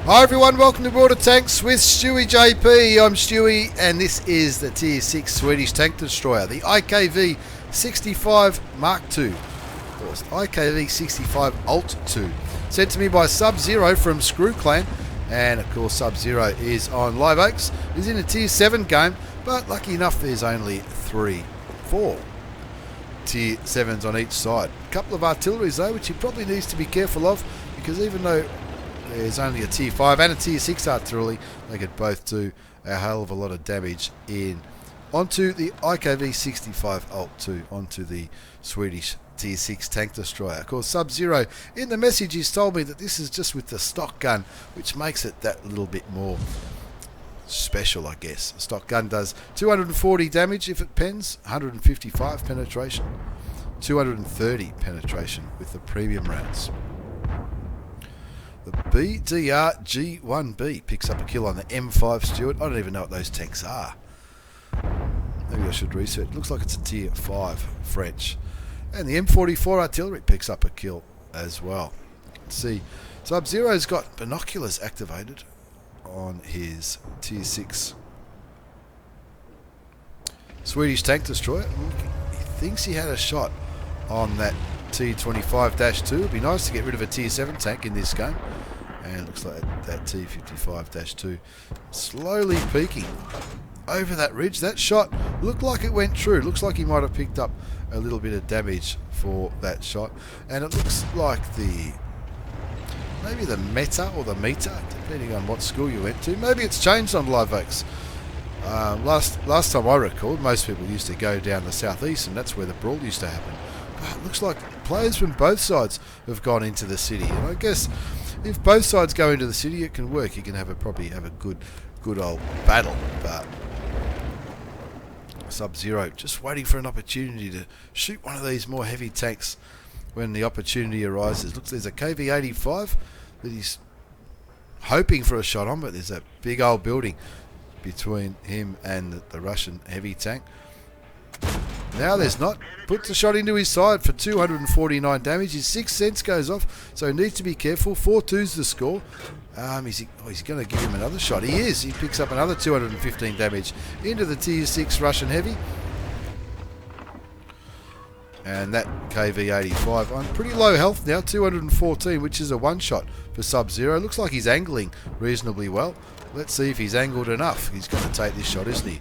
Hi everyone, welcome to Border Tanks with Stewie JP. I'm Stewie and this is the Tier 6 Swedish tank destroyer, the IKV 65 Mark II, or IKV 65 Alt 2. Sent to me by Sub-Zero from Screw Clan, and of course Sub-Zero is on Live Oaks. He's in a Tier 7 game, but lucky enough there's only 4 Tier 7s on each side. A couple of artilleries though, which he probably needs to be careful of, because even though there's only a Tier 5 and a Tier 6 artillery, they could both do a hell of a lot of damage in onto the IKV 65 Alt 2, onto the Swedish Tier 6 tank destroyer. Of course, Sub-Zero in the message he's told me that this is just with the stock gun, which makes it that little bit more special, I guess. A stock gun does 240 damage if it pens, 155 penetration, 230 penetration with the premium rounds. The BDR-G1B picks up a kill on the M5 Stuart. I don't even know what those tanks are. Maybe I should research. It looks like it's a Tier 5 French. And the M44 artillery picks up a kill as well. Let's see. Sub-Zero's got binoculars activated on his Tier 6 Swedish tank destroyer. He thinks he had a shot on that T25-2. It'd be nice to get rid of a Tier 7 tank in this game. And it looks like that T55-2 slowly peeking over that ridge. That shot looked like it went true. Looks like he might have picked up a little bit of damage for that shot. And it looks like maybe the meta or the meter, depending on what school you went to. Maybe it's changed on Live Oaks. Last time I recalled, most people used to go down the southeast, and that's where the brawl used to happen. But it looks like players from both sides have gone into the city, and I guess if both sides go into the city, it can work. You can probably have a good old battle. But Sub-Zero just waiting for an opportunity to shoot one of these more heavy tanks when the opportunity arises. Looks, there's a KV-85 that he's hoping for a shot on, but there's a big old building between him and the Russian heavy tank. Now there's not. Puts a shot into his side for 249 damage. His 6th sense goes off, so he needs to be careful. 4-2's the score. Is he going to give him another shot? He is. He picks up another 215 damage into the Tier 6 Russian heavy. And that KV-85 on pretty low health now, 214, which is a one-shot for Sub-Zero. Looks like he's angling reasonably well. Let's see if he's angled enough. He's going to take this shot, isn't he?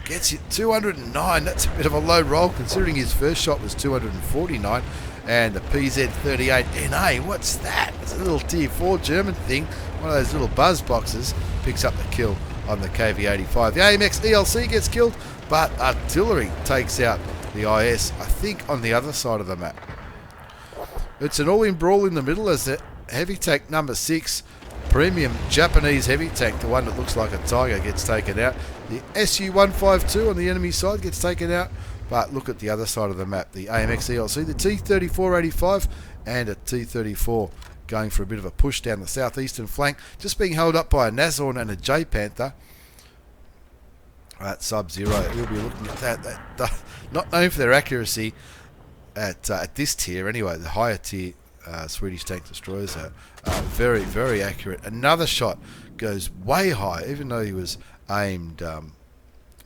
Gets it 209. That's a bit of a low roll considering his first shot was 249. And the PZ-38NA, what's that? It's a little Tier 4 German thing. One of those little buzz boxes picks up the kill on the KV-85. The AMX ELC gets killed, but artillery takes out the IS, I think, on the other side of the map. It's an all-in brawl in the middle as the heavy tank number 6, premium Japanese heavy tank, the one that looks like a tiger, gets taken out. The Su-152 on the enemy side gets taken out, but look at the other side of the map, the AMX ELC, the T-34-85 and a T-34 going for a bit of a push down the southeastern flank, just being held up by a Nazorn and a J-Panther. At Sub-Zero, we'll be looking at that. Not known for their accuracy at this tier anyway. The higher tier Swedish tank destroyers are very, very accurate. Another shot goes way high, even though he was aimed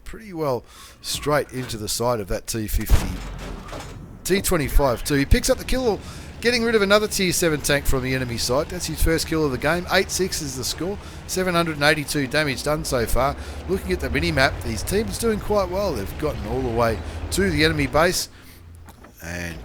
pretty well straight into the side of that T25 too. He picks up the kill, getting rid of another Tier 7 tank from the enemy side. That's his first kill of the game. 8-6 is the score. 782 damage done so far. Looking at the mini-map, these teams doing quite well. They've gotten all the way to the enemy base. And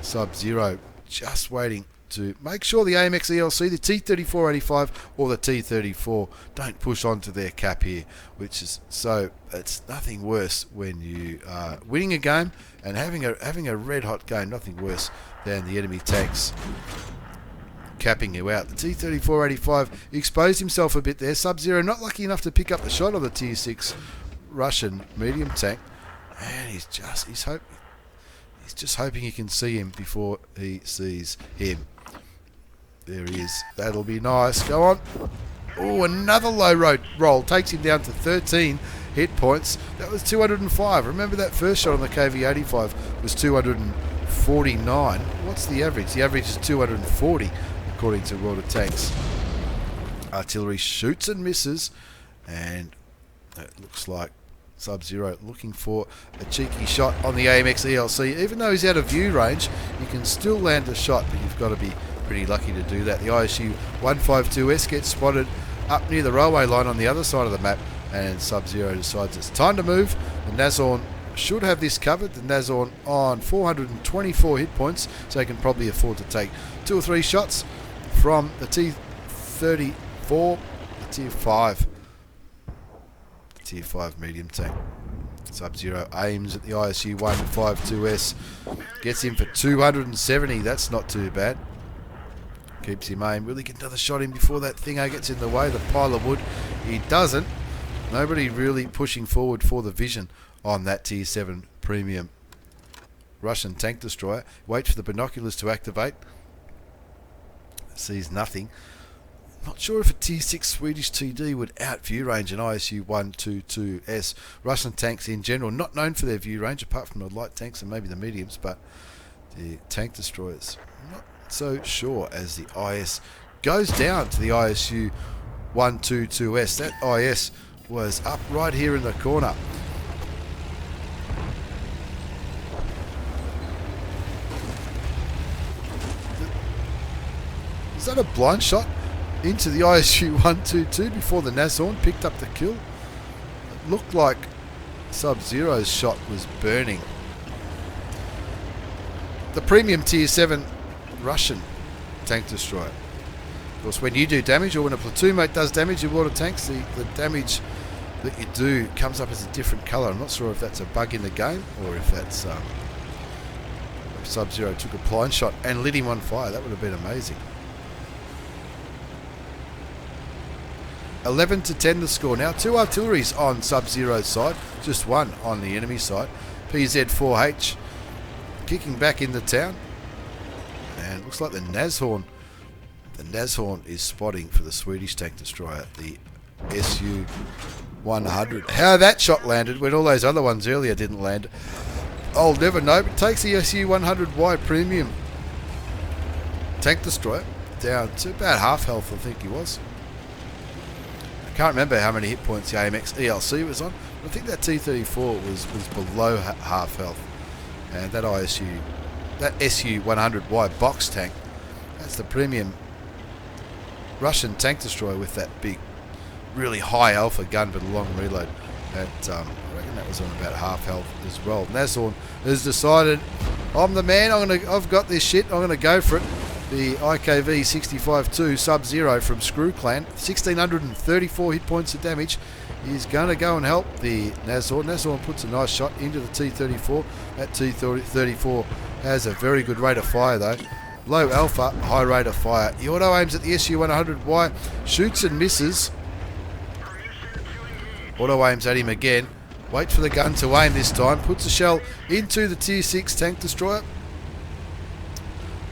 Sub-Zero just waiting to make sure the AMX ELC, the T-34-85 or the T-34 don't push onto their cap here, which is so it's nothing worse when you are winning a game and having a red hot game. Nothing worse than the enemy tanks capping you out. The T-34-85 exposed himself a bit there. Sub-Zero not lucky enough to pick up the shot on the Tier 6 Russian medium tank, and he's just hoping he can see him before he sees him. There he is. That'll be nice. Go on. Oh, another low roll. Takes him down to 13 hit points. That was 205. Remember that first shot on the KV-85 was 249. What's the average? The average is 240. according to World of Tanks. Artillery shoots and misses, and it looks like Sub-Zero looking for a cheeky shot on the AMX ELC. Even though he's out of view range, you can still land a shot, but you've got to be pretty lucky to do that. The ISU 152S gets spotted up near the railway line on the other side of the map, and Sub-Zero decides it's time to move. The Nazorn should have this covered. The Nazorn on 424 hit points, so he can probably afford to take 2 or 3 shots from the T-34, the Tier 5. Tier 5 medium tank. Sub-Zero aims at the ISU 152S. Gets him for 270. That's not too bad. Keeps him aimed. Will he get another shot in before that Thingo gets in the way? The pile of wood. He doesn't. Nobody really pushing forward for the vision on that Tier 7 premium Russian tank destroyer. Wait for the binoculars to activate. Sees nothing. Not sure if a Tier 6 Swedish TD would out view range an ISU 122S. Russian tanks in general, not known for their view range, apart from the light tanks and maybe the mediums, but the tank destroyers, not so sure as the IS goes down to the ISU 122S. That IS was up right here in the corner. Is that a blind shot into the ISU 122 before the Nazorn picked up the kill? It looked like Sub-Zero's shot was burning. The premium Tier 7 Russian tank destroyer. Of course, when you do damage, or when a platoon mate does damage in World of Tanks, the damage that you do comes up as a different colour. I'm not sure if that's a bug in the game, or if that's if Sub-Zero took a blind shot and lit him on fire. That would have been amazing. 11-10 the score now. 2 artilleries on Sub-Zero's side, just 1 on the enemy side. PZ-4H kicking back into town, and looks like the Nazorn is spotting for the Swedish tank destroyer, the SU-100. How that shot landed when all those other ones earlier didn't land, I'll never know. But takes the SU-100Y premium tank destroyer down to about half health, I think he was. I can't remember how many hit points the AMX ELC was on, but I think that T-34 was below half health. And that SU-100Y box tank, that's the premium Russian tank destroyer with that big, really high alpha gun but a long reload. I reckon that was on about half health as well. Nazorn has decided, I'm the man, I've got this shit, I'm going to go for it. The IKV 65-2 Sub-Zero from Screw Clan, 1,634 hit points of damage. He's going to go and help the Nazorn. Nazorn puts a nice shot into the T-34. That T-34 has a very good rate of fire though. Low alpha, high rate of fire. He auto aims at the SU-100Y, shoots and misses. Auto aims at him again. Wait for the gun to aim this time. Puts a shell into the Tier 6 tank destroyer.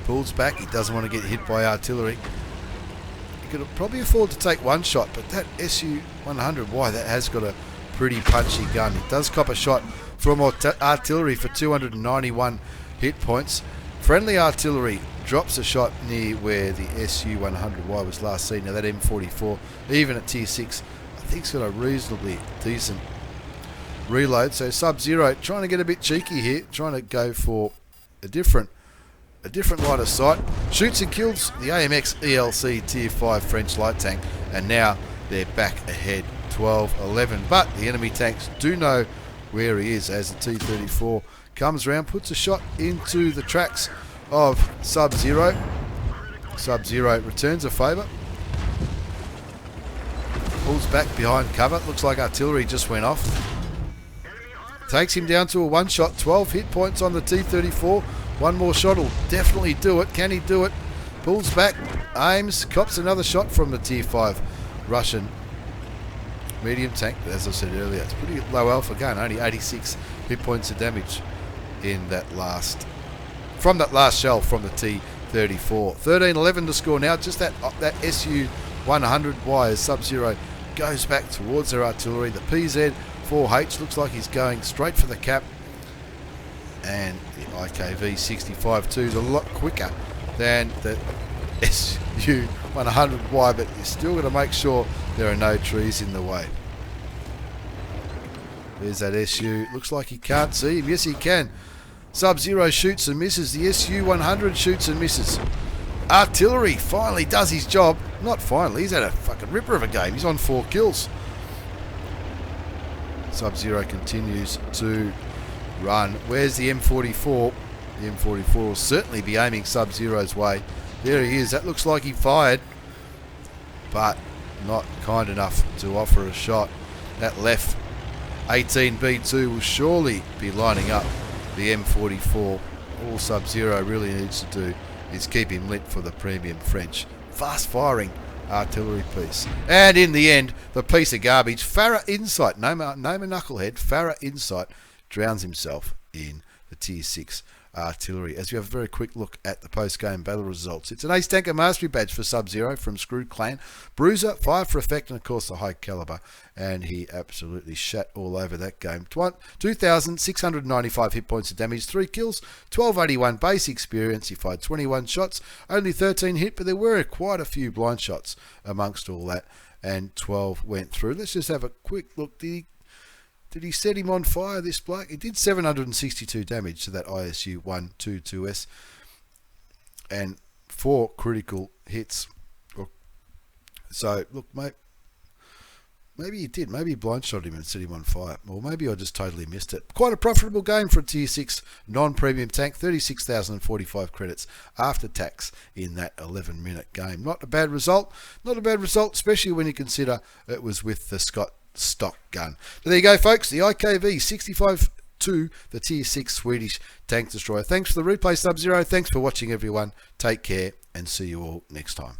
Pulls back. He doesn't want to get hit by artillery. He could probably afford to take 1 shot, but that SU-100Y, that has got a pretty punchy gun. It does cop a shot from artillery for 291 hit points. Friendly artillery drops a shot near where the SU-100Y was last seen. Now that M44, even at Tier 6, I think it's got a reasonably decent reload. So Sub-Zero trying to get a bit cheeky here, trying to go for a different line of sight. Shoots and kills the AMX ELC Tier 5 French light tank, and now they're back ahead 12-11. But the enemy tanks do know where he is as the T-34 comes around, puts a shot into the tracks of Sub-Zero. Sub-Zero returns a favour. Pulls back behind cover. Looks like artillery just went off. Takes him down to a 1 shot. 12 hit points on the T-34. 1 more shot will definitely do it. Can he do it? Pulls back, aims, cops another shot from the Tier 5 Russian medium tank. But as I said earlier, it's pretty low alpha gun. Only 86 hit points of damage in that last shell from the T-34. 13-11 to score now. Just that SU-100Y as Sub-Zero goes back towards their artillery. The PZ-4H looks like he's going straight for the cap. And the IKV 65-2 is a lot quicker than the SU-100Y, but you're still got to make sure there are no trees in the way. There's that SU. Looks like he can't see him. Yes, he can. Sub-Zero shoots and misses. The SU-100 shoots and misses. Artillery finally does his job. Not finally. He's had a fucking ripper of a game. He's on 4 kills. Sub-Zero continues to run. Where's the M44? The M44 will certainly be aiming Sub-Zero's way. There he is. That looks like he fired, but not kind enough to offer a shot. That left 18B2 will surely be lining up the M44. All Sub-Zero really needs to do is keep him lit for the premium French fast-firing artillery piece. And in the end, the piece of garbage, Farah Insight, name a knucklehead, Farah Insight, drowns himself in the Tier 6 artillery. As we have a very quick look at the post-game battle results. It's an Ace Tanker Mastery badge for Sub-Zero from Screw Clan. Bruiser, 5 for effect, and of course the high caliber. And he absolutely shat all over that game. 2,695 hit points of damage, 3 kills, 1281 base experience. He fired 21 shots, only 13 hit, but there were quite a few blind shots amongst all that, and 12 went through. Let's just have a quick look. Did he set him on fire, this bloke? He did 762 damage to that ISU-122S and 4 critical hits. So, look, mate, maybe he did. Maybe he blind shot him and set him on fire. Or maybe I just totally missed it. Quite a profitable game for a Tier 6 non-premium tank. 36,045 credits after tax in that 11-minute game. Not a bad result. Not a bad result, especially when you consider it was with the Scott stock gun. But there you go, folks. The IKV 65-2, the Tier 6 Swedish Tank Destroyer. Thanks for the replay, Sub-Zero. Thanks for watching, everyone. Take care and see you all next time.